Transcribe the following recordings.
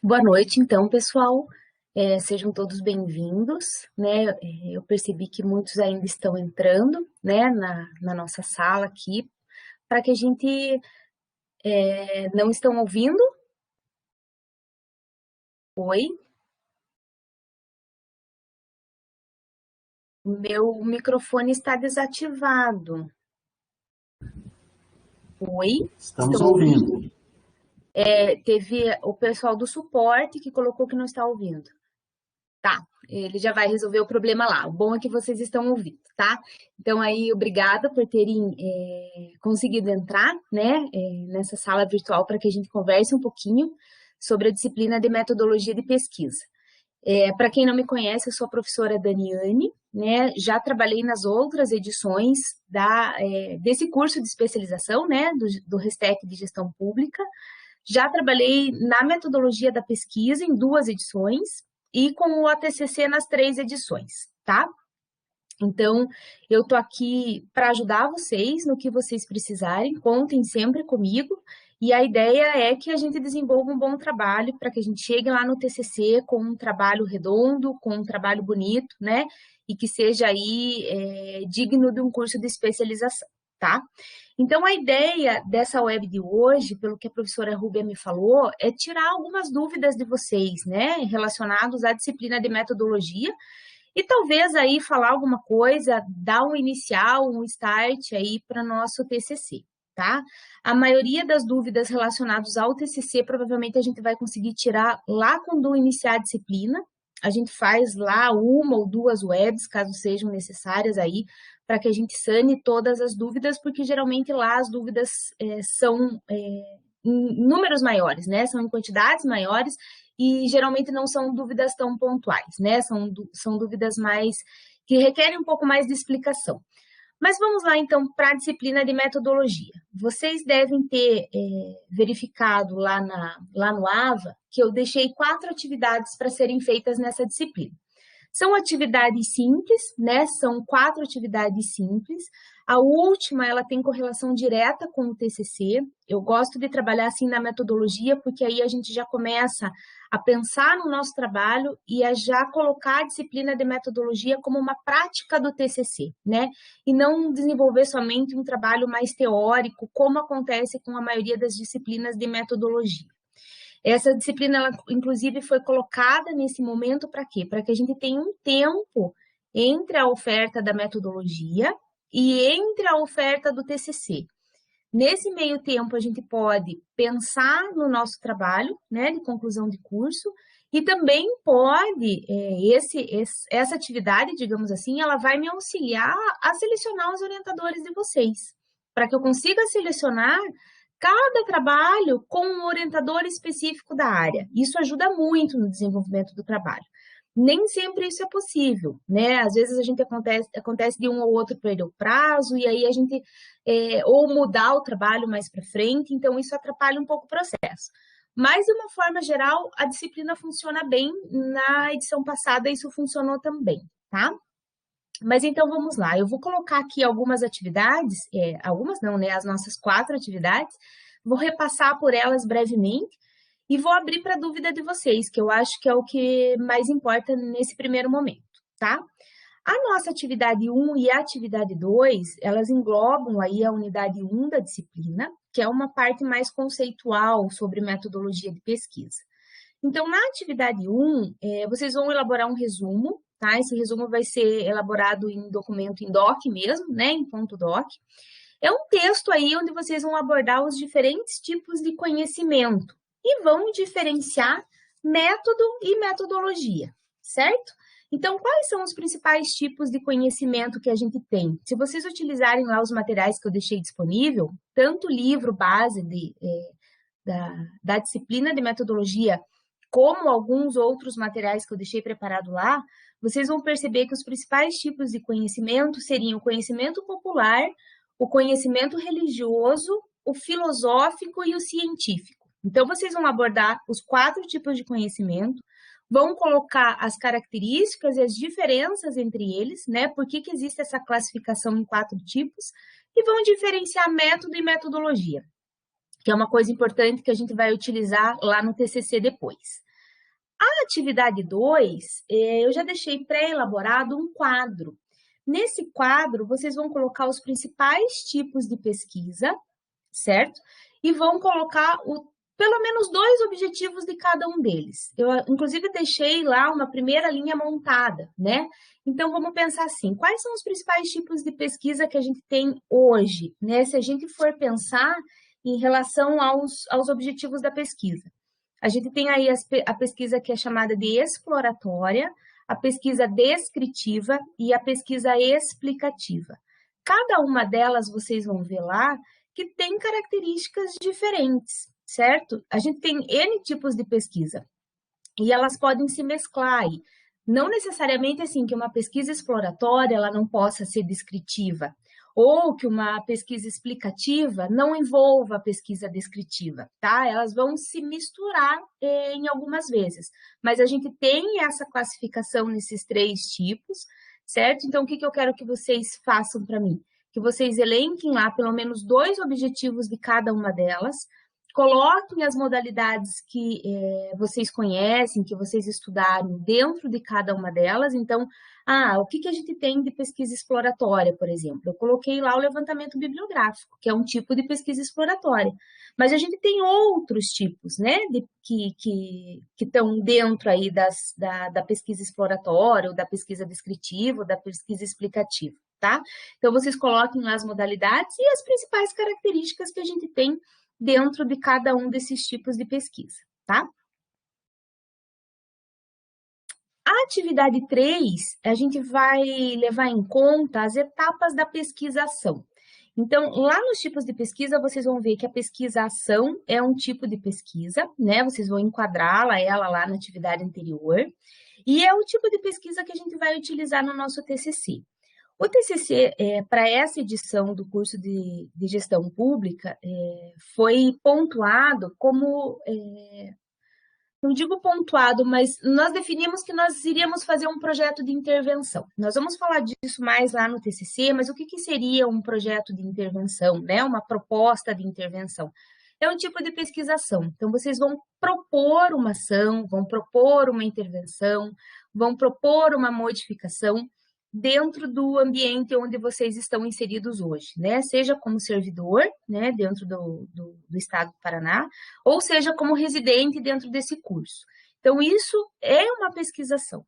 Boa noite, então, pessoal. Sejam todos bem-vindos, né? Eu percebi que muitos ainda estão entrando, né, na nossa sala aqui, para que a gente não estão ouvindo? Oi? Meu microfone está desativado. Oi? Estamos Estão ouvindo? ouvindo. Teve o pessoal do suporte que colocou que não está ouvindo. Tá, ele já vai resolver o problema lá. O bom é que vocês estão ouvindo, tá? Então, aí, obrigada por terem conseguido entrar, né, nessa sala virtual para que a gente converse um pouquinho sobre a disciplina de metodologia de pesquisa. Para quem não me conhece, eu sou a professora Daniane, né? Já trabalhei nas outras edições desse curso de especialização, né, do Restec de Gestão Pública. Já trabalhei na metodologia da pesquisa em 2 edições e com o ATCC nas 3 edições, tá? Então, eu tô aqui para ajudar vocês no que vocês precisarem, contem sempre comigo. E a ideia é que a gente desenvolva um bom trabalho para que a gente chegue lá no TCC com um trabalho redondo, com um trabalho bonito, né? E que seja aí digno de um curso de especialização, tá? Então, a ideia dessa web de hoje, pelo que a professora Rúbia me falou, é tirar algumas dúvidas de vocês, né, relacionados à disciplina de metodologia, e talvez aí falar alguma coisa, dar um inicial, um start aí para nosso TCC, tá? A maioria das dúvidas relacionadas ao TCC, provavelmente a gente vai conseguir tirar lá quando iniciar a disciplina. A gente faz lá 1 ou 2 webs, caso sejam necessárias aí, para que a gente sane todas as dúvidas, porque geralmente lá as dúvidas são em números maiores, né? São em quantidades maiores e geralmente não são dúvidas tão pontuais, né? São dúvidas mais que requerem um pouco mais de explicação. Mas vamos lá, então, para a disciplina de metodologia. Vocês devem ter verificado lá no AVA que eu deixei 4 atividades para serem feitas nessa disciplina. São atividades simples, né? São 4 atividades simples. A última, ela tem correlação direta com o TCC. Eu gosto de trabalhar assim na metodologia, porque aí a gente já começa a pensar no nosso trabalho e a já colocar a disciplina de metodologia como uma prática do TCC, né? E não desenvolver somente um trabalho mais teórico, como acontece com a maioria das disciplinas de metodologia. Essa disciplina, ela, inclusive, foi colocada nesse momento para quê? Para que a gente tenha um tempo entre a oferta da metodologia e entre a oferta do TCC. Nesse meio tempo, a gente pode pensar no nosso trabalho, né, de conclusão de curso, e também pode, essa atividade, digamos assim, ela vai me auxiliar a selecionar os orientadores de vocês, para que eu consiga selecionar cada trabalho com um orientador específico da área. Isso ajuda muito no desenvolvimento do trabalho. Nem sempre isso é possível, né? Às vezes a gente acontece de um ou outro perder o prazo, e aí a gente, ou mudar o trabalho mais para frente, então isso atrapalha um pouco o processo. Mas, de uma forma geral, a disciplina funciona bem. Na edição passada, isso funcionou também, tá? Mas então vamos lá, eu vou colocar aqui algumas atividades, algumas não, né? As nossas 4 atividades, vou repassar por elas brevemente e vou abrir para dúvida de vocês, que eu acho que é o que mais importa nesse primeiro momento, tá? A nossa atividade 1 e a atividade 2, elas englobam aí a unidade 1 da disciplina, que é uma parte mais conceitual sobre metodologia de pesquisa. Então, na atividade 1, vocês vão elaborar um resumo, tá? Esse resumo vai ser elaborado em documento em doc mesmo, né? Em ponto doc. É um texto aí onde vocês vão abordar os diferentes tipos de conhecimento e vão diferenciar método e metodologia, certo? Então, quais são os principais tipos de conhecimento que a gente tem? Se vocês utilizarem lá os materiais que eu deixei disponível, tanto o livro base da disciplina de metodologia, como alguns outros materiais que eu deixei preparado lá, vocês vão perceber que os principais tipos de conhecimento seriam o conhecimento popular, o conhecimento religioso, o filosófico e o científico. Então, vocês vão abordar os 4 tipos de conhecimento, vão colocar as características e as diferenças entre eles, né? Por que existe essa classificação em 4 tipos, e vão diferenciar método e metodologia, que é uma coisa importante que a gente vai utilizar lá no TCC depois. A atividade 2, eu já deixei pré-elaborado um quadro. Nesse quadro, vocês vão colocar os principais tipos de pesquisa, certo? E vão colocar pelo menos 2 objetivos de cada um deles. Eu, inclusive, deixei lá uma primeira linha montada, né? Então, vamos pensar assim, quais são os principais tipos de pesquisa que a gente tem hoje, né? Se a gente for pensar em relação aos objetivos da pesquisa. A gente tem aí a pesquisa que é chamada de exploratória, a pesquisa descritiva e a pesquisa explicativa. Cada uma delas, vocês vão ver lá, que tem características diferentes, certo? A gente tem N tipos de pesquisa e elas podem se mesclar aí. Não necessariamente assim que uma pesquisa exploratória ela não possa ser descritiva, ou que uma pesquisa explicativa não envolva a pesquisa descritiva, tá? Elas vão se misturar em algumas vezes, mas a gente tem essa classificação nesses 3 tipos, certo? Então, o que eu quero que vocês façam para mim? Que vocês elenquem lá pelo menos 2 objetivos de cada uma delas, coloquem as modalidades que vocês conhecem, que vocês estudaram dentro de cada uma delas. Então, o que a gente tem de pesquisa exploratória, por exemplo? Eu coloquei lá o levantamento bibliográfico, que é um tipo de pesquisa exploratória. Mas a gente tem outros tipos, né, que estão dentro aí da pesquisa exploratória, ou da pesquisa descritiva, ou da pesquisa explicativa, tá? Então, vocês coloquem lá as modalidades e as principais características que a gente tem dentro de cada um desses tipos de pesquisa, tá? A atividade 3, a gente vai levar em conta as etapas da pesquisação. Então, lá nos tipos de pesquisa, vocês vão ver que a pesquisação é um tipo de pesquisa, né? Vocês vão enquadrá-la, ela lá na atividade anterior. E é o tipo de pesquisa que a gente vai utilizar no nosso TCC. O TCC, para essa edição do curso de gestão pública, foi pontuado como, não digo pontuado, mas nós definimos que nós iríamos fazer um projeto de intervenção. Nós vamos falar disso mais lá no TCC, mas o que seria um projeto de intervenção, né? Uma proposta de intervenção? É um tipo de pesquisação. Então, vocês vão propor uma ação, vão propor uma intervenção, vão propor uma modificação dentro do ambiente onde vocês estão inseridos hoje, né? Seja como servidor, né, dentro do Estado do Paraná, ou seja como residente dentro desse curso. Então, isso é uma pesquisação.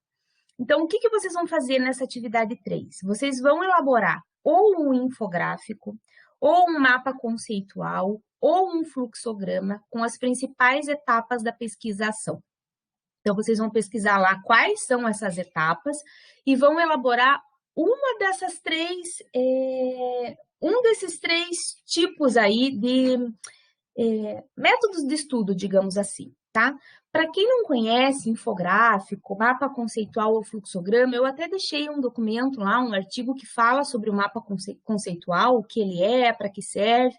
Então, o que vocês vão fazer nessa atividade 3? Vocês vão elaborar ou um infográfico, ou um mapa conceitual, ou um fluxograma com as principais etapas da pesquisação. Então, vocês vão pesquisar lá quais são essas etapas e vão elaborar um desses 3 tipos aí de métodos de estudo, digamos assim, tá? Para quem não conhece infográfico, mapa conceitual ou fluxograma, eu até deixei um documento lá, um artigo que fala sobre o mapa conceitual, o que ele é, para que serve,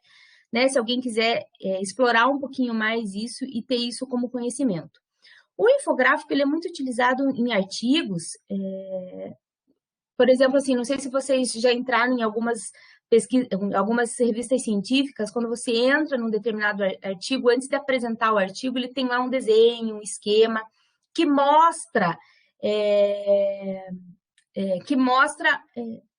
né? Se alguém quiser explorar um pouquinho mais isso e ter isso como conhecimento. O infográfico ele é muito utilizado em artigos, por exemplo, assim, não sei se vocês já entraram em algumas revistas científicas, quando você entra num determinado artigo, antes de apresentar o artigo, ele tem lá um desenho, um esquema, que mostra,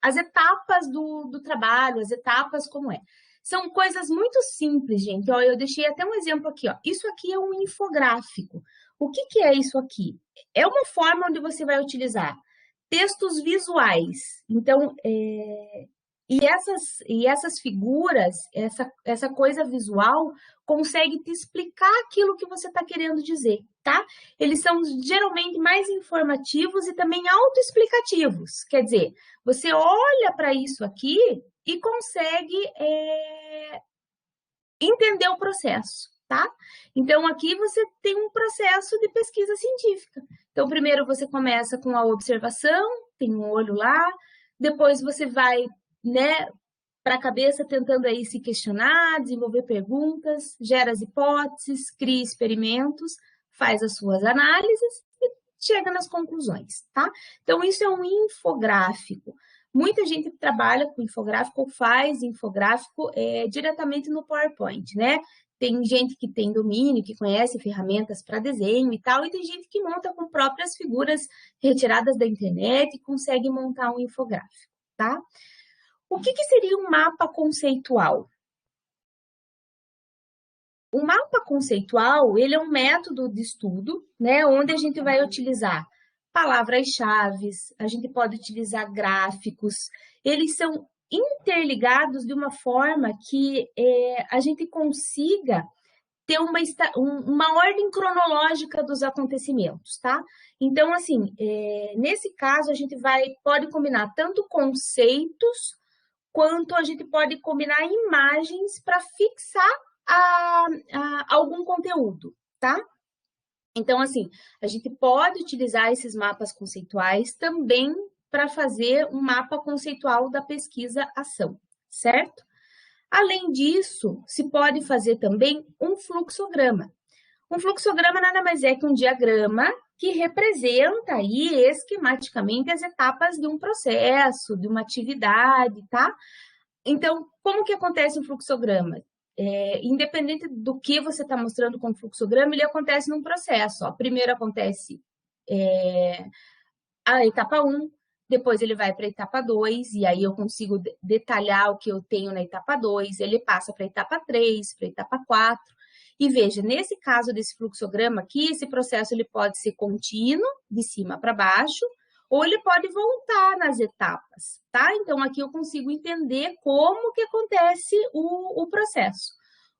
as etapas do trabalho, as etapas como é. São coisas muito simples, gente. Ó, eu deixei até um exemplo aqui. Ó. Isso aqui é um infográfico. O que é isso aqui? É uma forma onde você vai utilizar textos visuais. Então, essas figuras, essa coisa visual, consegue te explicar aquilo que você está querendo dizer, tá? Eles são geralmente mais informativos e também autoexplicativos. Quer dizer, você olha para isso aqui e consegue entender o processo, tá? Então, aqui você tem um processo de pesquisa científica. Então, primeiro você começa com a observação, tem um olho lá, depois você vai, né, para a cabeça tentando aí se questionar, desenvolver perguntas, gera as hipóteses, cria experimentos, faz as suas análises e chega nas conclusões, tá? Então, isso é um infográfico. Muita gente trabalha com infográfico ou faz infográfico diretamente no PowerPoint, né? tem gente que tem domínio, que conhece ferramentas para desenho e tal, e tem gente que monta com próprias figuras retiradas da internet e consegue montar um infográfico, tá? O que seria um mapa conceitual? O mapa conceitual, ele é um método de estudo, né, onde a gente vai utilizar palavras-chave, a gente pode utilizar gráficos, eles são interligados de uma forma que a gente consiga ter uma ordem cronológica dos acontecimentos, tá? Então, assim, nesse caso, a gente pode combinar tanto conceitos, quanto a gente pode combinar imagens para fixar algum conteúdo, tá? Então, assim, a gente pode utilizar esses mapas conceituais também para fazer um mapa conceitual da pesquisa-ação, certo? Além disso, se pode fazer também um fluxograma. Um fluxograma nada mais é que um diagrama que representa aí esquematicamente as etapas de um processo, de uma atividade, tá? Então, como que acontece um fluxograma? Independente do que você está mostrando com o fluxograma, ele acontece num processo. Ó. Primeiro acontece a etapa 1, depois ele vai para a etapa 2, e aí eu consigo detalhar o que eu tenho na etapa 2, ele passa para a etapa 3, para a etapa 4. E veja, nesse caso desse fluxograma aqui, esse processo ele pode ser contínuo, de cima para baixo, ou ele pode voltar nas etapas, tá? Então, aqui eu consigo entender como que acontece o processo.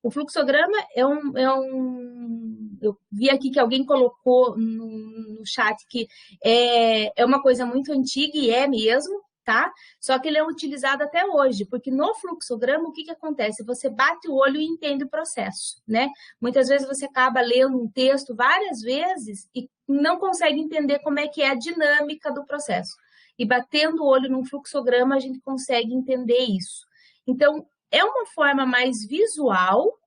O fluxograma eu vi aqui que alguém colocou no chat que é uma coisa muito antiga, e é mesmo, tá? Só que ele é utilizado até hoje, porque no fluxograma, o que acontece? Você bate o olho e entende o processo, né? Muitas vezes você acaba lendo um texto várias vezes e não consegue entender como é que é a dinâmica do processo. E batendo o olho num fluxograma, a gente consegue entender isso. Então, é uma forma mais visual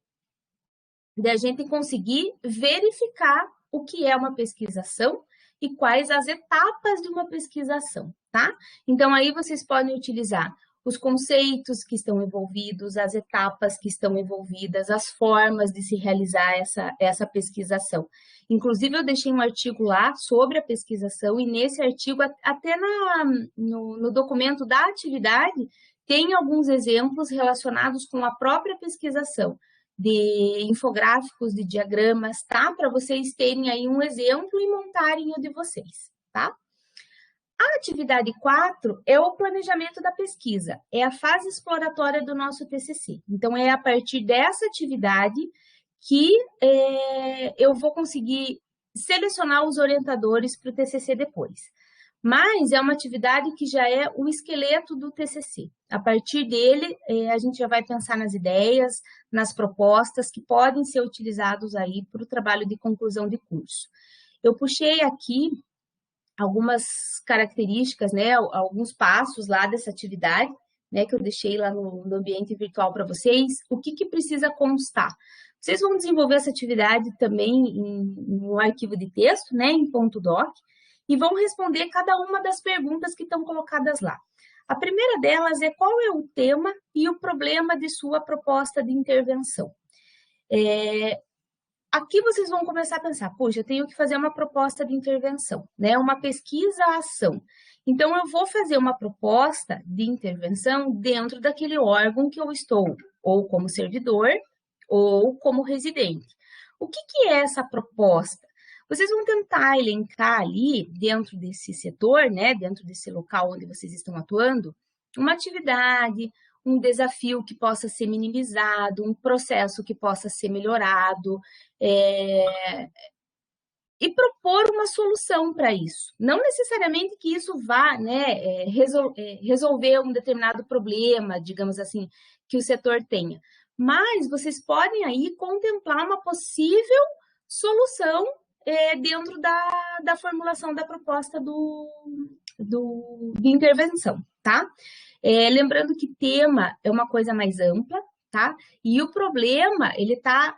de a gente conseguir verificar o que é uma pesquisação e quais as etapas de uma pesquisação, tá? Então, aí vocês podem utilizar os conceitos que estão envolvidos, as etapas que estão envolvidas, as formas de se realizar essa pesquisação. Inclusive, eu deixei um artigo lá sobre a pesquisação, e nesse artigo, até no documento da atividade, tem alguns exemplos relacionados com a própria pesquisação, de infográficos, de diagramas, tá? Para vocês terem aí um exemplo e montarem o de vocês, tá? A atividade 4 é o planejamento da pesquisa, é a fase exploratória do nosso TCC. Então, é a partir dessa atividade que eu vou conseguir selecionar os orientadores para o TCC depois. Mas é uma atividade que já é o esqueleto do TCC. A partir dele, a gente já vai pensar nas ideias, nas propostas que podem ser utilizados aí para o trabalho de conclusão de curso. Eu puxei aqui algumas características, né, alguns passos lá dessa atividade, né, que eu deixei lá no ambiente virtual para vocês. O que precisa constar? Vocês vão desenvolver essa atividade também no arquivo de texto, né, em .doc, e vão responder cada uma das perguntas que estão colocadas lá. A primeira delas é qual é o tema e o problema de sua proposta de intervenção. Aqui vocês vão começar a pensar, poxa, eu tenho que fazer uma proposta de intervenção, né? Uma pesquisa-ação. Então, eu vou fazer uma proposta de intervenção dentro daquele órgão que eu estou, ou como servidor, ou como residente. O que é essa proposta? Vocês vão tentar elencar ali, dentro desse setor, né, dentro desse local onde vocês estão atuando, uma atividade, um desafio que possa ser minimizado, um processo que possa ser melhorado, e propor uma solução para isso. Não necessariamente que isso vá, né, resolver um determinado problema, digamos assim, que o setor tenha, mas vocês podem aí contemplar uma possível solução dentro da formulação da proposta de intervenção, tá? Lembrando que tema é uma coisa mais ampla, tá? E o problema, ele está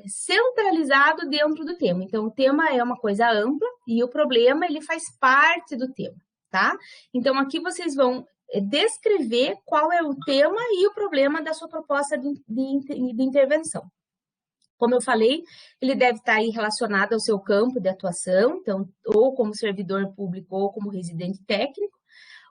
centralizado dentro do tema. Então, o tema é uma coisa ampla e o problema, ele faz parte do tema, tá? Então, aqui vocês vão descrever qual é o tema e o problema da sua proposta de intervenção. Como eu falei, ele deve estar aí relacionado ao seu campo de atuação, então, ou como servidor público ou como residente técnico.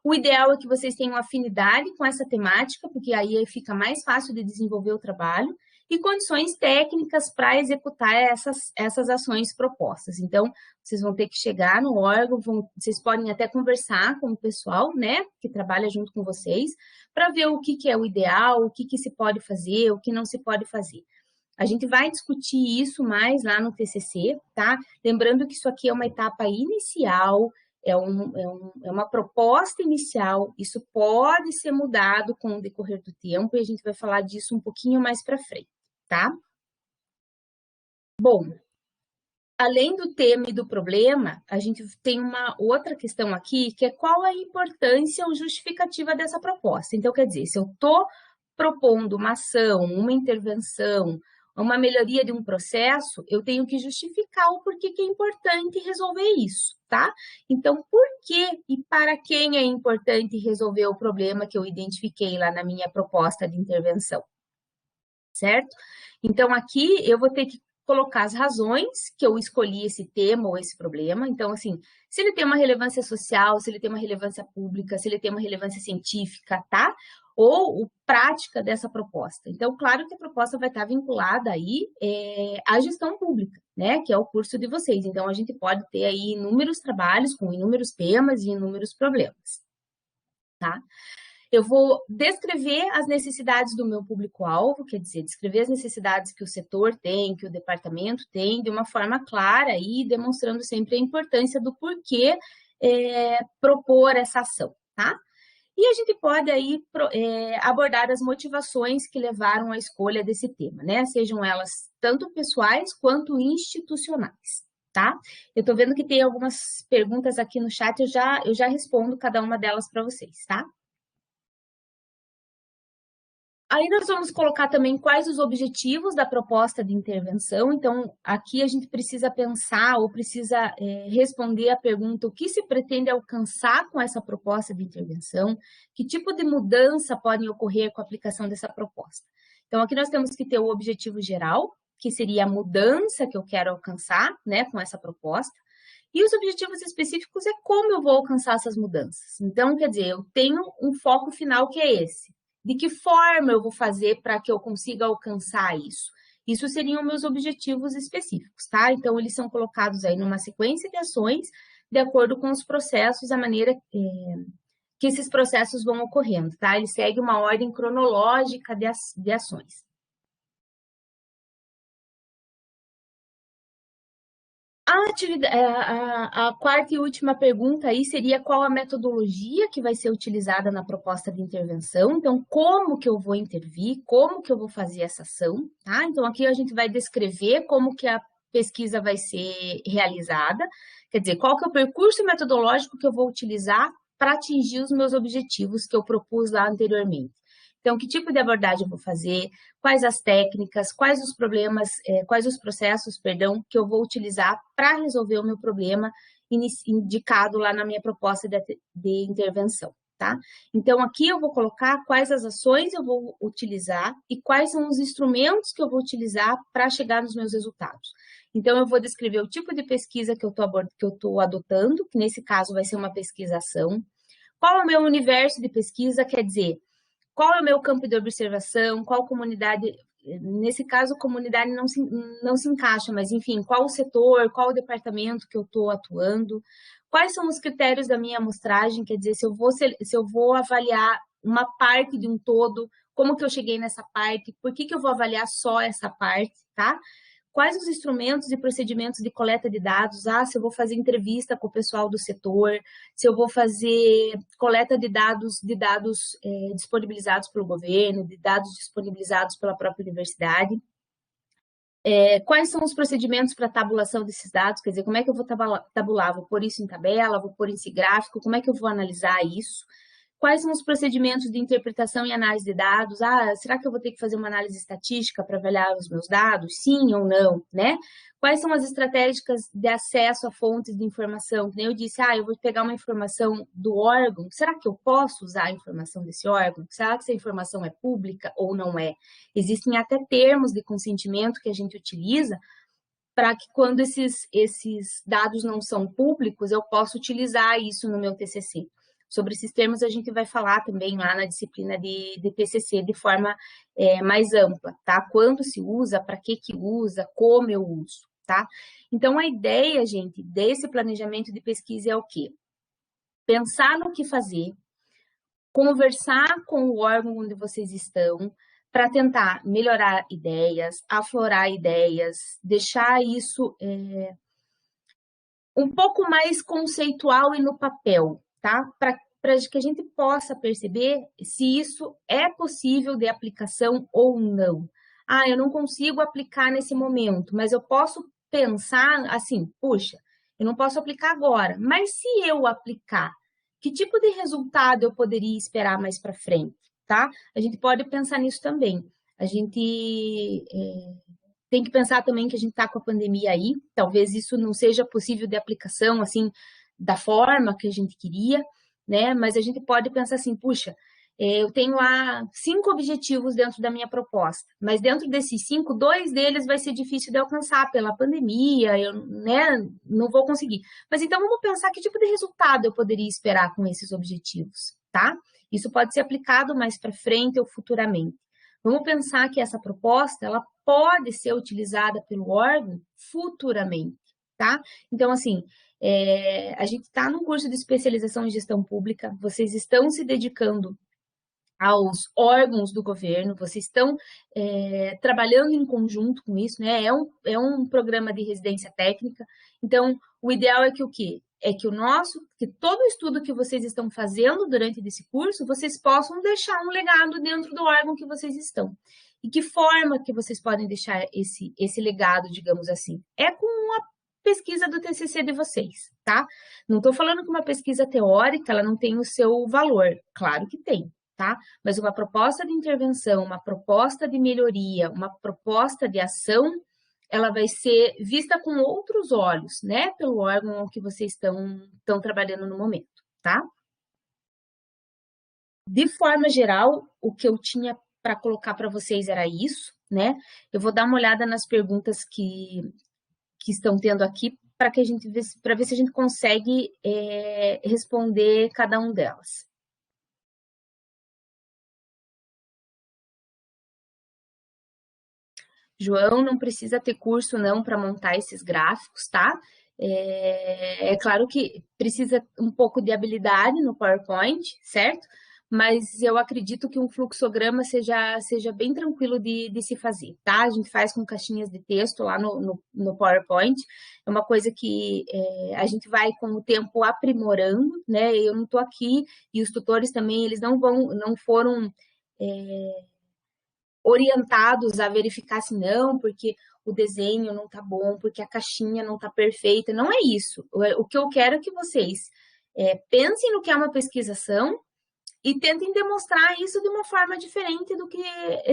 O ideal é que vocês tenham afinidade com essa temática, porque aí fica mais fácil de desenvolver o trabalho, e condições técnicas para executar essas ações propostas. Então, vocês vão ter que chegar no órgão, vocês podem até conversar com o pessoal, né, que trabalha junto com vocês, para ver o que é o ideal, o que se pode fazer, o que não se pode fazer. A gente vai discutir isso mais lá no TCC, tá? Lembrando que isso aqui é uma etapa inicial, é uma proposta inicial, isso pode ser mudado com o decorrer do tempo e a gente vai falar disso um pouquinho mais para frente, tá? Bom, além do tema e do problema, a gente tem uma outra questão aqui, que é qual a importância ou justificativa dessa proposta. Então, quer dizer, se eu estou propondo uma ação, uma intervenção, uma melhoria de um processo, eu tenho que justificar o porquê que é importante resolver isso, tá? Então, por que e para quem é importante resolver o problema que eu identifiquei lá na minha proposta de intervenção, certo? Então, aqui eu vou ter que colocar as razões que eu escolhi esse tema ou esse problema. Então, assim, se ele tem uma relevância social, se ele tem uma relevância pública, se ele tem uma relevância científica, tá? Ou prática dessa proposta. Então, claro que a proposta vai estar vinculada aí à gestão pública, né? Que é o curso de vocês. Então, a gente pode ter aí inúmeros trabalhos com inúmeros temas e inúmeros problemas, tá? Eu vou descrever as necessidades do meu público-alvo, quer dizer, descrever as necessidades que o setor tem, que o departamento tem, de uma forma clara e demonstrando sempre a importância do porquê propor essa ação, tá? E a gente pode aí abordar as motivações que levaram à escolha desse tema, né? Sejam elas tanto pessoais quanto institucionais, tá? Eu estou vendo que tem algumas perguntas aqui no chat, eu já respondo cada uma delas para vocês, tá? Aí nós vamos colocar também quais os objetivos da proposta de intervenção. Então, aqui a gente precisa pensar ou precisa responder a pergunta: o que se pretende alcançar com essa proposta de intervenção? Que tipo de mudança podem ocorrer com a aplicação dessa proposta? Então, aqui nós temos que ter o objetivo geral, que seria a mudança que eu quero alcançar, né, com essa proposta. E os objetivos específicos é como eu vou alcançar essas mudanças. Então, quer dizer, eu tenho um foco final que é esse. De que forma eu vou fazer para que eu consiga alcançar isso? Isso seriam meus objetivos específicos, tá? Então, eles são colocados aí numa sequência de ações, de acordo com os processos, a maneira que esses processos vão ocorrendo, tá? Ele segue uma ordem cronológica de ações. A quarta e última pergunta aí seria qual a metodologia que vai ser utilizada na proposta de intervenção. Então, como que eu vou intervir, como que eu vou fazer essa ação, tá? Então, aqui a gente vai descrever como que a pesquisa vai ser realizada, quer dizer, qual que é o percurso metodológico que eu vou utilizar para atingir os meus objetivos que eu propus lá anteriormente. Então, que tipo de abordagem eu vou fazer, quais as técnicas, quais os problemas, quais os processos, perdão, que eu vou utilizar para resolver o meu problema indicado lá na minha proposta de intervenção, tá? Então, aqui eu vou colocar quais as ações eu vou utilizar e quais são os instrumentos que eu vou utilizar para chegar nos meus resultados. Então, eu vou descrever o tipo de pesquisa que eu estou adotando, que nesse caso vai ser uma pesquisação. Qual é o meu universo de pesquisa, quer dizer, qual é o meu campo de observação, qual comunidade, nesse caso, comunidade não se encaixa, mas enfim, qual o setor, qual o departamento que eu estou atuando, quais são os critérios da minha amostragem, quer dizer, se eu vou avaliar uma parte de um todo, como que eu cheguei nessa parte, por que eu vou avaliar só essa parte, tá? Quais os instrumentos e procedimentos de coleta de dados? Se eu vou fazer entrevista com o pessoal do setor, se eu vou fazer coleta de dados disponibilizados pelo governo, de dados disponibilizados pela própria universidade. Quais são os procedimentos para tabulação desses dados? Quer dizer, como é que eu vou tabular? Vou pôr isso em tabela, vou pôr isso em gráfico? Como é que eu vou analisar isso? Quais são os procedimentos de interpretação e análise de dados? Ah, será que eu vou ter que fazer uma análise estatística para avaliar os meus dados? Sim ou não, né? Quais são as estratégias de acesso a fontes de informação? Que nem eu disse, eu vou pegar uma informação do órgão, será que eu posso usar a informação desse órgão? Será que essa informação é pública ou não é? Existem até termos de consentimento que a gente utiliza para que quando esses dados não são públicos, eu possa utilizar isso no meu TCC. Sobre esses termos a gente vai falar também lá na disciplina de TCC de forma mais ampla, tá? Quando se usa, para que usa, como eu uso, tá? Então, a ideia, gente, desse planejamento de pesquisa é o quê? Pensar no que fazer, conversar com o órgão onde vocês estão, para tentar melhorar ideias, aflorar ideias, deixar isso um pouco mais conceitual e no papel, tá? Para que a gente possa perceber se isso é possível de aplicação ou não. Eu não consigo aplicar nesse momento, mas eu posso pensar assim, puxa, eu não posso aplicar agora, mas se eu aplicar, que tipo de resultado eu poderia esperar mais para frente, tá? A gente pode pensar nisso também. A gente tem que pensar também que a gente está com a pandemia aí, talvez isso não seja possível de aplicação, assim, da forma que a gente queria, né? Mas a gente pode pensar assim, puxa, eu tenho lá 5 objetivos dentro da minha proposta, mas dentro desses 5, 2 deles vai ser difícil de alcançar pela pandemia, eu, né, não vou conseguir. Mas então vamos pensar que tipo de resultado eu poderia esperar com esses objetivos, tá? Isso pode ser aplicado mais para frente ou futuramente. Vamos pensar que essa proposta, ela pode ser utilizada pelo órgão futuramente, tá? Então, assim, a gente está num curso de especialização em gestão pública, vocês estão se dedicando aos órgãos do governo, vocês estão trabalhando em conjunto com isso, né? É um programa de residência técnica, então o ideal é que o quê? Que todo o estudo que vocês estão fazendo durante esse curso, vocês possam deixar um legado dentro do órgão que vocês estão. E que forma que vocês podem deixar esse legado, digamos assim? É com a pesquisa do TCC de vocês, tá? Não estou falando que uma pesquisa teórica, ela não tem o seu valor. Claro que tem, tá? Mas uma proposta de intervenção, uma proposta de melhoria, uma proposta de ação, ela vai ser vista com outros olhos, né? Pelo órgão que vocês estão trabalhando no momento, tá? De forma geral, o que eu tinha para colocar para vocês era isso, né? Eu vou dar uma olhada nas perguntas que estão tendo aqui para que a gente para ver se a gente consegue responder cada um delas. João, não precisa ter curso não para montar esses gráficos, tá? É claro que precisa um pouco de habilidade no PowerPoint, certo? Mas eu acredito que um fluxograma seja bem tranquilo de se fazer, tá? A gente faz com caixinhas de texto lá no PowerPoint. É uma coisa que a gente vai com o tempo aprimorando, né? Eu não estou aqui e os tutores também, eles não foram orientados a verificar se não, porque o desenho não tá bom, porque a caixinha não tá perfeita. Não é isso. O que eu quero é que vocês pensem no que é uma pesquisação e tentem demonstrar isso de uma forma diferente do que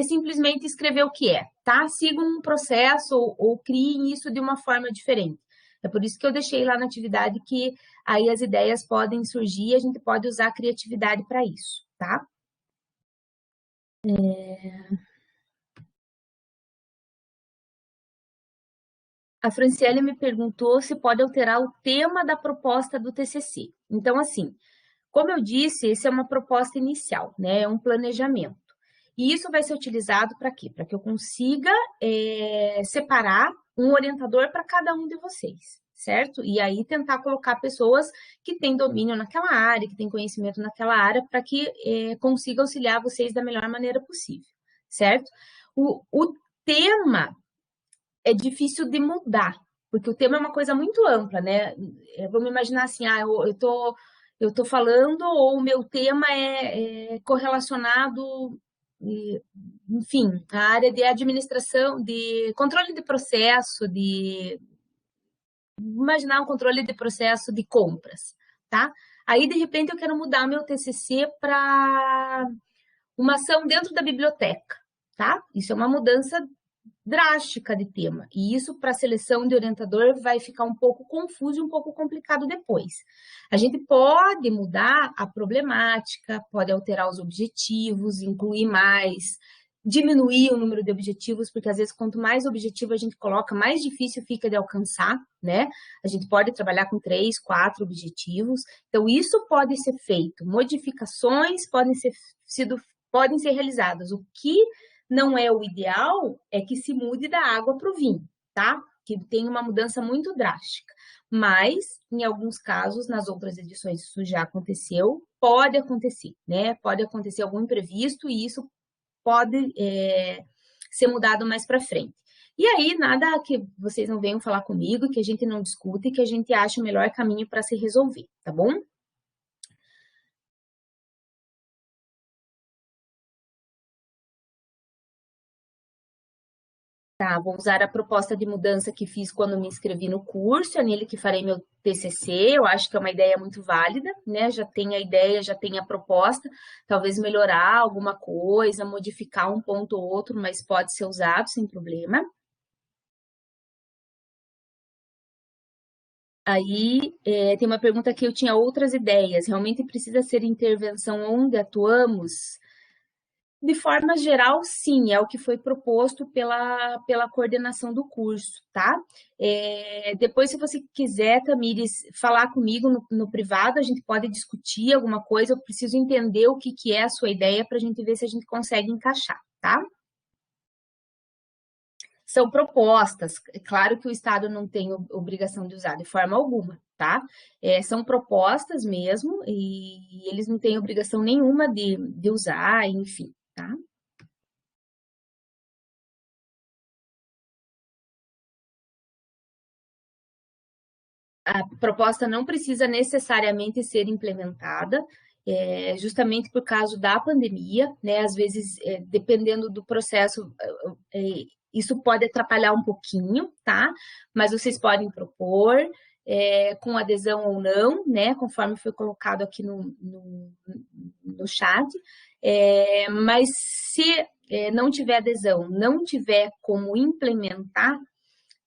simplesmente escrever o que é, tá? Sigam um processo ou criem isso de uma forma diferente. É por isso que eu deixei lá na atividade que aí as ideias podem surgir e a gente pode usar a criatividade para isso, tá? A Franciele me perguntou se pode alterar o tema da proposta do TCC. Então, assim, como eu disse, esse é uma proposta inicial, né? É um planejamento. E isso vai ser utilizado para quê? Para que eu consiga separar um orientador para cada um de vocês, certo? E aí tentar colocar pessoas que têm domínio naquela área, que têm conhecimento naquela área, para que consiga auxiliar vocês da melhor maneira possível, certo? O tema é difícil de mudar, porque o tema é uma coisa muito ampla, né? Vamos imaginar assim, eu tô falando, ou o meu tema é correlacionado, enfim, à área de administração, de controle de processo, imaginar um controle de processo de compras, tá? Aí, de repente, eu quero mudar meu TCC para uma ação dentro da biblioteca, tá? Isso é uma mudança drástica de tema. E isso, para a seleção de orientador, vai ficar um pouco confuso e um pouco complicado depois. A gente pode mudar a problemática, pode alterar os objetivos, incluir mais, diminuir o número de objetivos, porque às vezes quanto mais objetivo a gente coloca, mais difícil fica de alcançar, né? A gente pode trabalhar com 3, 4 objetivos. Então, isso pode ser feito. Modificações podem ser realizadas. O que não é o ideal, é que se mude da água para o vinho, tá? Que tem uma mudança muito drástica. Mas, em alguns casos, nas outras edições isso já aconteceu, pode acontecer, né? Pode acontecer algum imprevisto e isso pode ser mudado mais para frente. E aí, nada que vocês não venham falar comigo, que a gente não discute e que a gente ache o melhor caminho para se resolver, tá bom? Tá, vou usar a proposta de mudança que fiz quando me inscrevi no curso, é nele que farei meu TCC, eu acho que é uma ideia muito válida, né? Já tem a ideia, já tem a proposta, talvez melhorar alguma coisa, modificar um ponto ou outro, mas pode ser usado sem problema. Aí, tem uma pergunta que eu tinha outras ideias, realmente precisa ser intervenção onde atuamos? De forma geral, sim, é o que foi proposto pela coordenação do curso, tá? Depois, se você quiser, Tamires, falar comigo no privado, a gente pode discutir alguma coisa, eu preciso entender o que é a sua ideia para a gente ver se a gente consegue encaixar, tá? São propostas, é claro que o Estado não tem obrigação de usar de forma alguma, tá? São propostas mesmo, e eles não têm obrigação nenhuma de usar, enfim, tá? A proposta não precisa necessariamente ser implementada, justamente por causa da pandemia, né? Às vezes, dependendo do processo, isso pode atrapalhar um pouquinho, tá? Mas vocês podem propor, com adesão ou não, né? Conforme foi colocado aqui no chat. Mas se não tiver adesão, não tiver como implementar,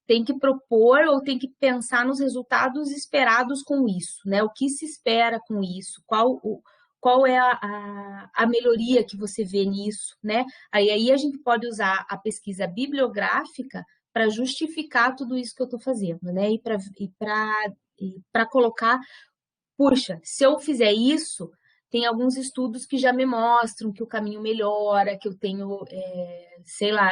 tem que propor ou tem que pensar nos resultados esperados com isso, né? O que se espera com isso? Qual é a melhoria que você vê nisso, né? Aí a gente pode usar a pesquisa bibliográfica para justificar tudo isso que eu estou fazendo, né? E para colocar, puxa, se eu fizer isso, tem alguns estudos que já me mostram que o caminho melhora, que eu tenho, sei lá,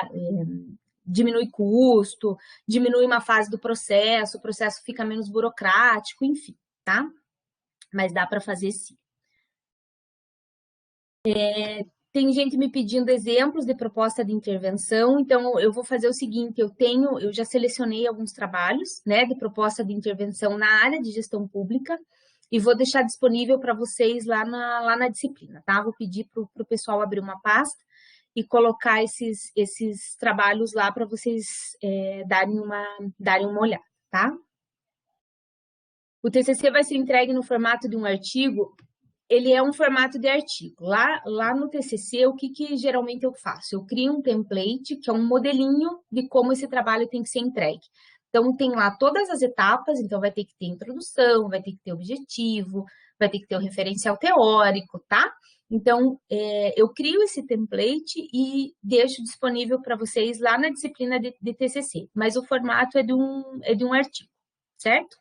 diminui custo, diminui uma fase do processo, o processo fica menos burocrático, enfim, tá? Mas dá para fazer sim. Tem gente me pedindo exemplos de proposta de intervenção, então eu vou fazer o seguinte, eu já selecionei alguns trabalhos, né, de proposta de intervenção na área de gestão pública e vou deixar disponível para vocês lá na disciplina, tá? Vou pedir para o pessoal abrir uma pasta e colocar esses trabalhos lá para vocês darem uma olhada, tá? O TCC vai ser entregue no formato de um artigo, ele é um formato de artigo. Lá no TCC, o que geralmente eu faço? Eu crio um template, que é um modelinho de como esse trabalho tem que ser entregue. Então, tem lá todas as etapas, então vai ter que ter introdução, vai ter que ter objetivo, vai ter que ter o referencial teórico, tá? Então, eu crio esse template e deixo disponível para vocês lá na disciplina de TCC, mas o formato é de um artigo, certo?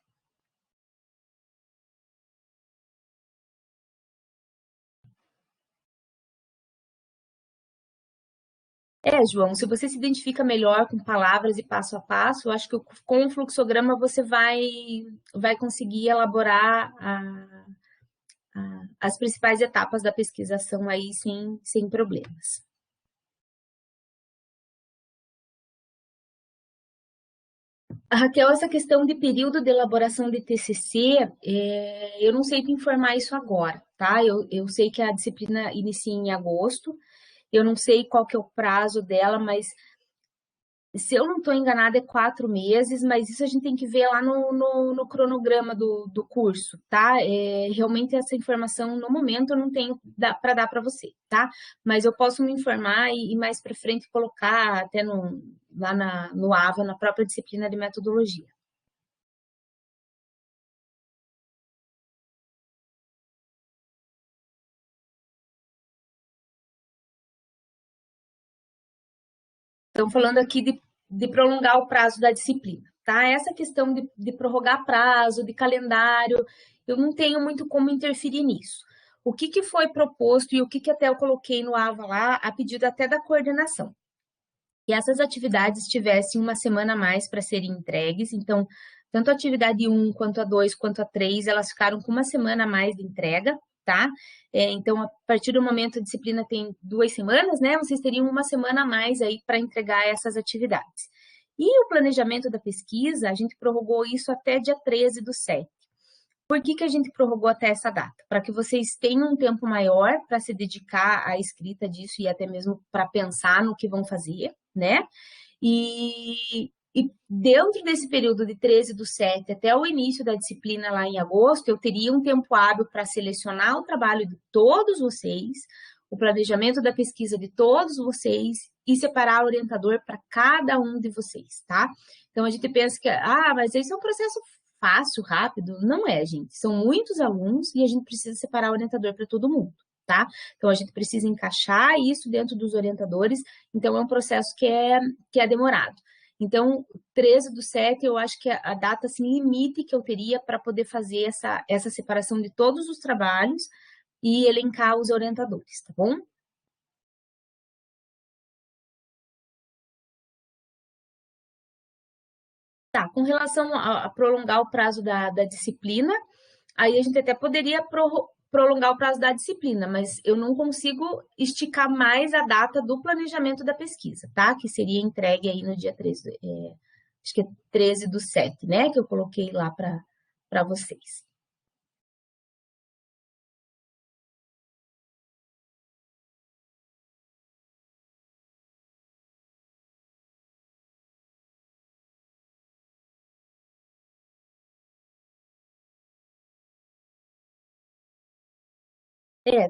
João, se você se identifica melhor com palavras e passo a passo, eu acho que com o fluxograma você vai conseguir elaborar as principais etapas da pesquisação aí sem problemas. Raquel, essa questão de período de elaboração de TCC, eu não sei te informar isso agora, tá? Eu sei que a disciplina inicia em agosto, eu não sei qual que é o prazo dela, mas Se eu não estou enganada, é 4 meses, mas isso a gente tem que ver lá no cronograma do curso, tá? Realmente essa informação, no momento, eu não tenho para dar para você, tá? Mas eu posso me informar e mais para frente colocar até lá no AVA, na própria disciplina de metodologia. Estão falando aqui de prolongar o prazo da disciplina, tá? Essa questão de prorrogar prazo, de calendário, eu não tenho muito como interferir nisso. O que foi proposto e o que até eu coloquei no AVA lá, a pedido até da coordenação, que essas atividades tivessem uma semana a mais para serem entregues. Então, tanto a atividade 1, quanto a 2, quanto a 3, elas ficaram com uma semana a mais de entrega, tá? Então, a partir do momento a disciplina tem 2 semanas, né? Vocês teriam uma semana a mais aí para entregar essas atividades. E o planejamento da pesquisa, a gente prorrogou isso até dia 13/7. Por que a gente prorrogou até essa data? Para que vocês tenham um tempo maior para se dedicar à escrita disso e até mesmo para pensar no que vão fazer, né? E dentro desse período de 13/7 até o início da disciplina lá em agosto, eu teria um tempo hábil para selecionar o trabalho de todos vocês, o planejamento da pesquisa de todos vocês e separar o orientador para cada um de vocês, tá? Então a gente pensa que, mas esse é um processo fácil, rápido. Não é, gente. São muitos alunos e a gente precisa separar o orientador para todo mundo, tá? Então a gente precisa encaixar isso dentro dos orientadores, então é um processo que é demorado. Então, 13/7, eu acho que é a data assim, limite que eu teria para poder fazer essa separação de todos os trabalhos e elencar os orientadores, tá bom? Tá, com relação a prolongar o prazo da disciplina, aí a gente até poderia prolongar o prazo da disciplina, mas eu não consigo esticar mais a data do planejamento da pesquisa, tá? Que seria entregue aí no dia 13, acho que é 13/7, né? Que eu coloquei lá para vocês.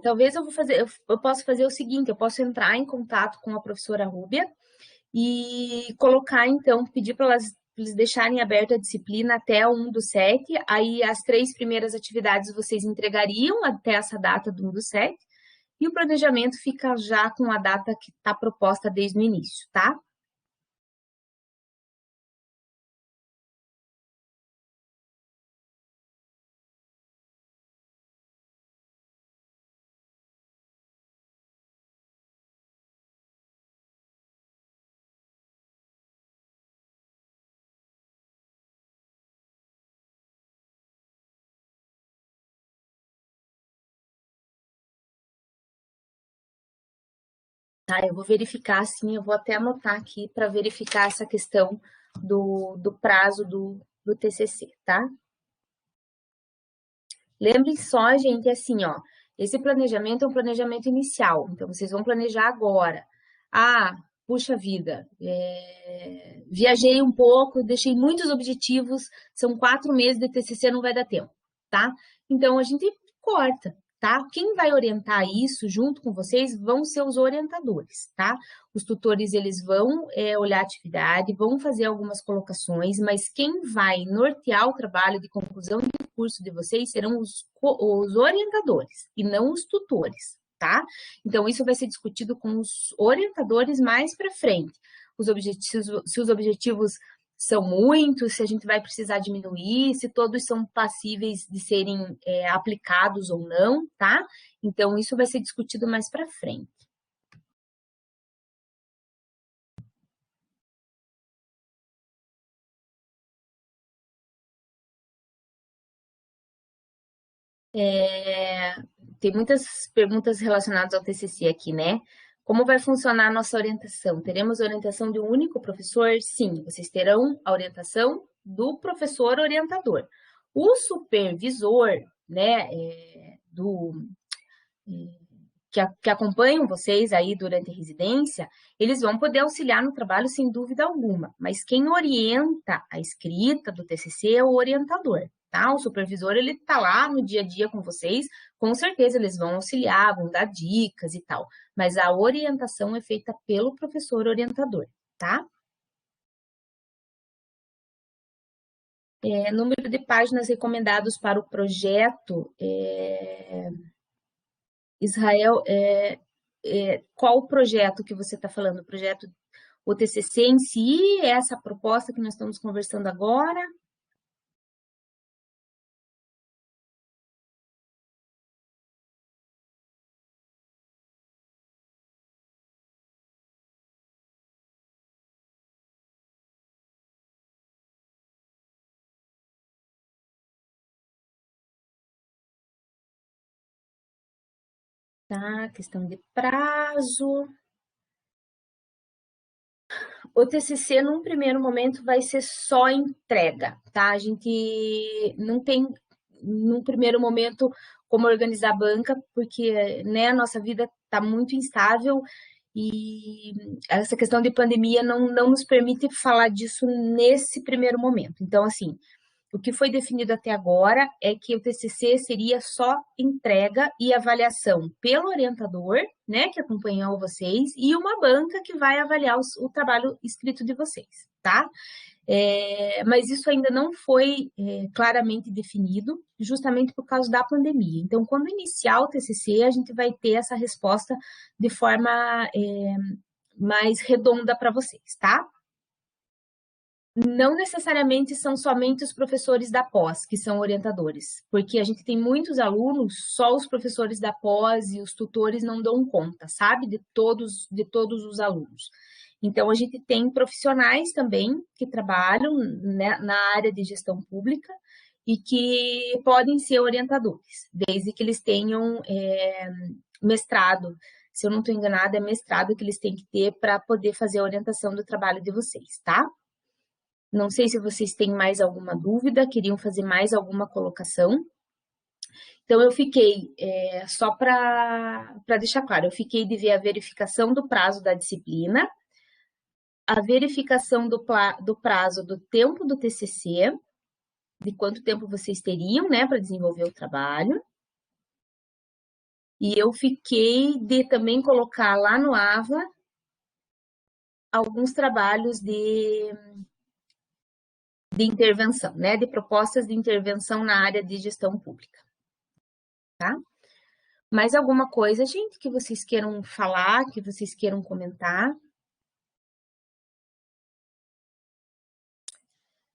Talvez eu posso fazer o seguinte, eu posso entrar em contato com a professora Rúbia e colocar, então, pedir para eles deixarem aberta a disciplina até o 1/7, aí as 3 primeiras atividades vocês entregariam até essa data do 1/7, e o planejamento fica já com a data que está proposta desde o início, tá? Tá, eu vou verificar, sim, eu vou até anotar aqui para verificar essa questão do prazo do TCC, tá? Lembrem só, gente, assim, ó, esse planejamento é um planejamento inicial, então vocês vão planejar agora. Puxa vida, viajei um pouco, deixei muitos objetivos, são 4 meses de TCC, não vai dar tempo, tá? Então a gente corta, tá? Quem vai orientar isso junto com vocês vão ser os orientadores, tá? Os tutores, eles vão olhar a atividade, vão fazer algumas colocações, mas quem vai nortear o trabalho de conclusão curso de vocês serão os orientadores e não os tutores, tá? Então, isso vai ser discutido com os orientadores mais para frente. Os objetivos, se os objetivos são muitos, se a gente vai precisar diminuir, se todos são passíveis de serem aplicados ou não, tá? Então, isso vai ser discutido mais para frente. Tem muitas perguntas relacionadas ao TCC aqui, né? Como vai funcionar a nossa orientação? Teremos orientação de um único professor? Sim, vocês terão a orientação do professor orientador. O supervisor, né, que acompanham vocês aí durante a residência, eles vão poder auxiliar no trabalho sem dúvida alguma, mas quem orienta a escrita do TCC é o orientador, tá? O supervisor, ele tá lá no dia a dia com vocês, com certeza eles vão auxiliar, vão dar dicas e tal, mas a orientação é feita pelo professor orientador, tá? Número de páginas recomendados para o projeto, Israel, qual o projeto que você está falando? O projeto, o TCC em si, essa proposta que nós estamos conversando agora? Tá, questão de prazo. O TCC, num primeiro momento, vai ser só entrega, tá? A gente não tem, num primeiro momento, como organizar a banca, porque, né, a nossa vida está muito instável e essa questão de pandemia não nos permite falar disso nesse primeiro momento. Então, assim, o que foi definido até agora é que o TCC seria só entrega e avaliação pelo orientador, né, que acompanhou vocês, e uma banca que vai avaliar o trabalho escrito de vocês, tá? Mas isso ainda não foi claramente definido, justamente por causa da pandemia. Então, quando iniciar o TCC, a gente vai ter essa resposta de forma mais redonda para vocês, tá? Não necessariamente são somente os professores da pós que são orientadores, porque a gente tem muitos alunos, só os professores da pós e os tutores não dão conta, sabe, de todos os alunos. Então, a gente tem profissionais também que trabalham, né, na área de gestão pública e que podem ser orientadores, desde que eles tenham mestrado. Se eu não estou enganada, é mestrado que eles têm que ter para poder fazer a orientação do trabalho de vocês, tá? Não sei se vocês têm mais alguma dúvida, queriam fazer mais alguma colocação. Então, eu fiquei, só para deixar claro, eu fiquei de ver a verificação do prazo da disciplina, a verificação do prazo do tempo do TCC, de quanto tempo vocês teriam, né, para desenvolver o trabalho. E eu fiquei de também colocar lá no AVA alguns trabalhos de intervenção, né, de propostas de intervenção na área de gestão pública, tá? Mais alguma coisa, gente, que vocês queiram falar, que vocês queiram comentar?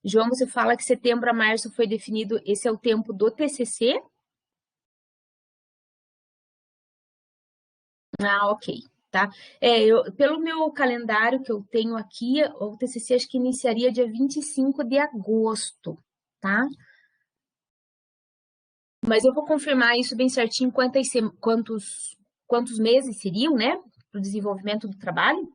João, você fala que setembro a março foi definido, esse é o tempo do TCC? Ah, ok, tá? Pelo meu calendário que eu tenho aqui, o TCC acho que iniciaria dia 25 de agosto, tá? Mas eu vou confirmar isso bem certinho, quantos meses seriam, né, para o desenvolvimento do trabalho.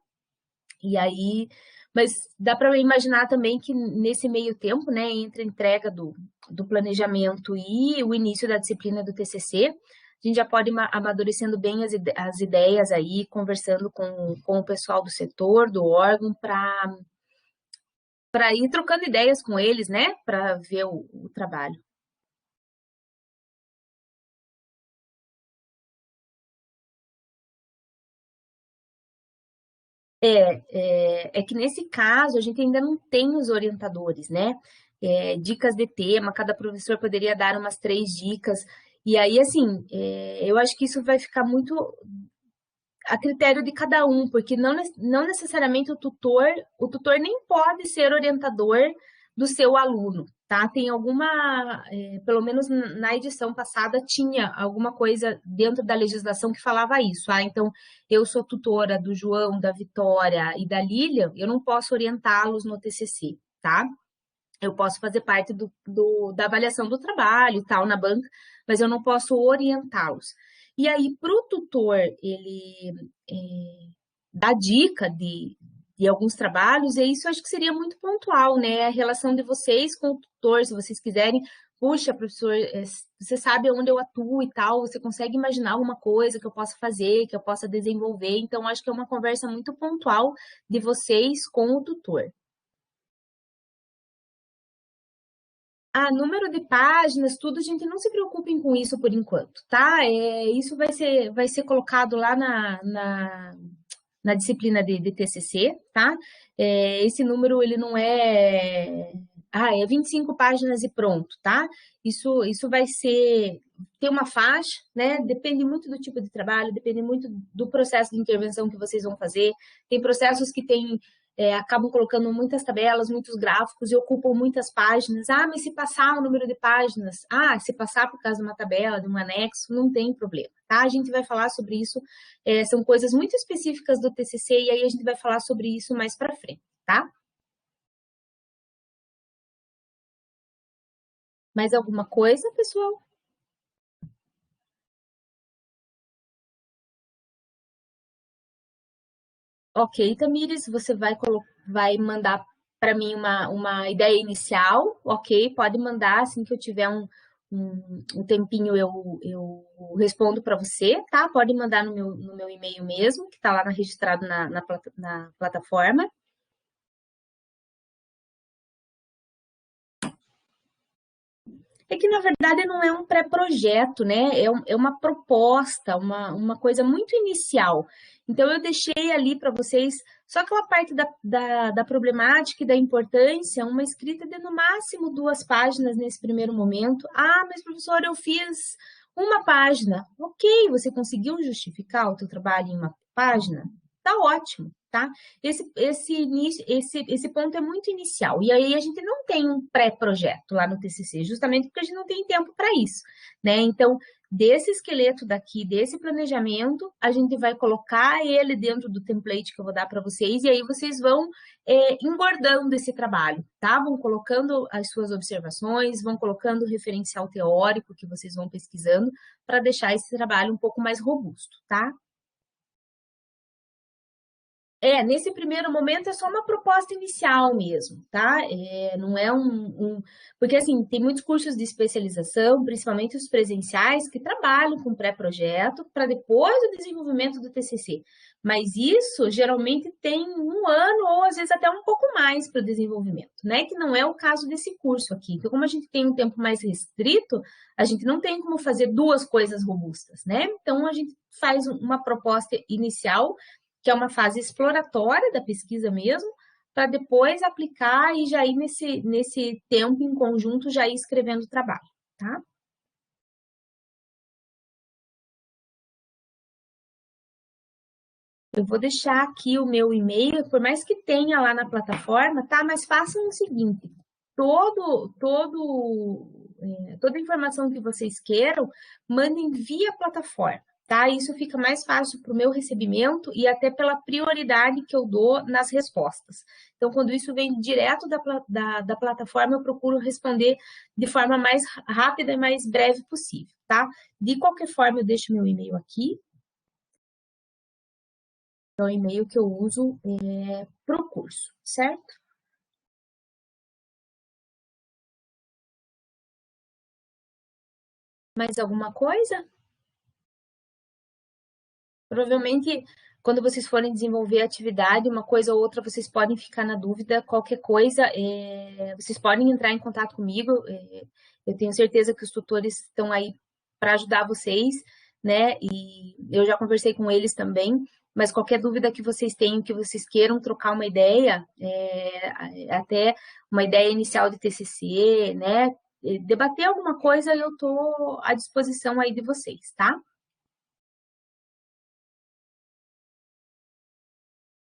E aí, mas dá para imaginar também que nesse meio tempo, né, entre a entrega do planejamento e o início da disciplina do TCC, a gente já pode ir amadurecendo bem as ideias aí, conversando com o pessoal do setor, do órgão, para ir trocando ideias com eles, né, para ver o trabalho. É que nesse caso a gente ainda não tem os orientadores, né? Dicas de tema, cada professor poderia dar umas 3 dicas. E aí, assim, eu acho que isso vai ficar muito a critério de cada um, porque não necessariamente o tutor nem pode ser orientador do seu aluno, tá? Tem alguma, pelo menos na edição passada, tinha alguma coisa dentro da legislação que falava isso. Ah, então, eu sou tutora do João, da Vitória e da Lília, eu não posso orientá-los no TCC, tá? Eu posso fazer parte da avaliação do trabalho e tal na banca, mas eu não posso orientá-los. E aí, para o tutor, ele dá dica de alguns trabalhos, e isso acho que seria muito pontual, né? A relação de vocês com o tutor, se vocês quiserem puxa, professor, você sabe onde eu atuo e tal, você consegue imaginar alguma coisa que eu possa fazer, que eu possa desenvolver? Então, acho que é uma conversa muito pontual de vocês com o tutor. Ah, número de páginas, tudo, gente, não se preocupem com isso por enquanto, tá? Isso vai ser colocado lá na disciplina de TCC, tá? Esse número, ele não é... Ah, é 25 páginas e pronto, tá? Isso vai ser... Tem uma faixa, né? Depende muito do tipo de trabalho, depende muito do processo de intervenção que vocês vão fazer. Tem processos que acabam colocando muitas tabelas, muitos gráficos e ocupam muitas páginas. Ah, mas se passar o número de páginas, se passar por causa de uma tabela, de um anexo, não tem problema, tá? A gente vai falar sobre isso, são coisas muito específicas do TCC e aí a gente vai falar sobre isso mais para frente, tá? Mais alguma coisa, pessoal? Ok, Tamires, você vai mandar para mim uma ideia inicial, ok? Pode mandar assim que eu tiver um tempinho eu respondo para você, tá? Pode mandar no meu e-mail mesmo, que está lá registrado na plataforma. É que, na verdade, não é um pré-projeto, né? É uma proposta, uma coisa muito inicial. Então, eu deixei ali para vocês só aquela parte da problemática e da importância, uma escrita de no máximo 2 páginas nesse primeiro momento. Ah, mas professor, eu fiz uma página. Ok, você conseguiu justificar o teu trabalho em uma página? Tá ótimo, tá? Esse ponto é muito inicial. E aí a gente não tem um pré-projeto lá no TCC, justamente porque a gente não tem tempo para isso, né? Então, desse esqueleto daqui, desse planejamento, a gente vai colocar ele dentro do template que eu vou dar para vocês, e aí vocês vão engordando esse trabalho, tá? Vão colocando as suas observações, vão colocando o referencial teórico que vocês vão pesquisando, para deixar esse trabalho um pouco mais robusto, tá? Nesse primeiro momento é só uma proposta inicial mesmo, tá? Não é Porque, assim, tem muitos cursos de especialização, principalmente os presenciais, que trabalham com pré-projeto para depois o desenvolvimento do TCC. Mas isso, geralmente, tem 1 ano ou, às vezes, até um pouco mais para o desenvolvimento, né? Que não é o caso desse curso aqui. Então, como a gente tem um tempo mais restrito, a gente não tem como fazer 2 coisas robustas, né? Então, a gente faz uma proposta inicial que é uma fase exploratória da pesquisa mesmo, para depois aplicar e já ir nesse tempo em conjunto, já ir escrevendo o trabalho, tá? Eu vou deixar aqui o meu e-mail, por mais que tenha lá na plataforma, tá? Mas façam o seguinte, toda informação que vocês queiram, mandem via plataforma, tá? Isso fica mais fácil para o meu recebimento e até pela prioridade que eu dou nas respostas. Então, quando isso vem direto da plataforma, eu procuro responder de forma mais rápida e mais breve possível, tá? De qualquer forma, eu deixo meu e-mail aqui, é o e-mail que eu uso para o curso, certo? Mais alguma coisa? Provavelmente, quando vocês forem desenvolver a atividade, uma coisa ou outra, vocês podem ficar na dúvida. Qualquer coisa, vocês podem entrar em contato comigo. Eu tenho certeza que os tutores estão aí para ajudar vocês, né? E eu já conversei com eles também. Mas qualquer dúvida que vocês tenham, que vocês queiram trocar uma ideia, até uma ideia inicial de TCC, né? Debater alguma coisa, eu estou à disposição aí de vocês, tá?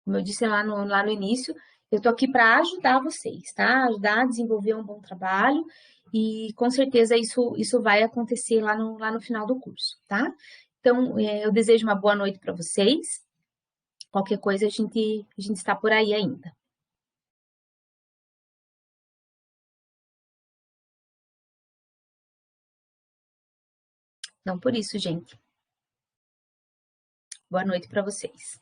Como eu disse lá no início, eu estou aqui para ajudar vocês, tá? Ajudar a desenvolver um bom trabalho e com certeza isso vai acontecer lá no final do curso, tá? Então, eu desejo uma boa noite para vocês. Qualquer coisa a gente está por aí ainda. Não por isso, gente. Boa noite para vocês.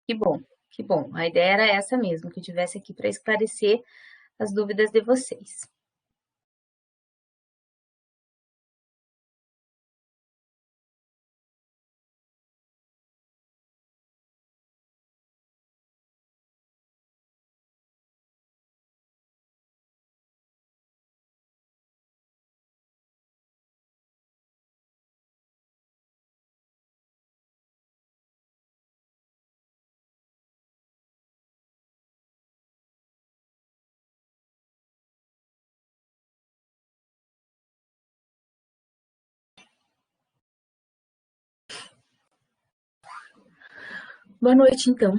Que bom, que bom. A ideia era essa mesmo, que eu tivesse aqui para esclarecer as dúvidas de vocês. Boa noite, então.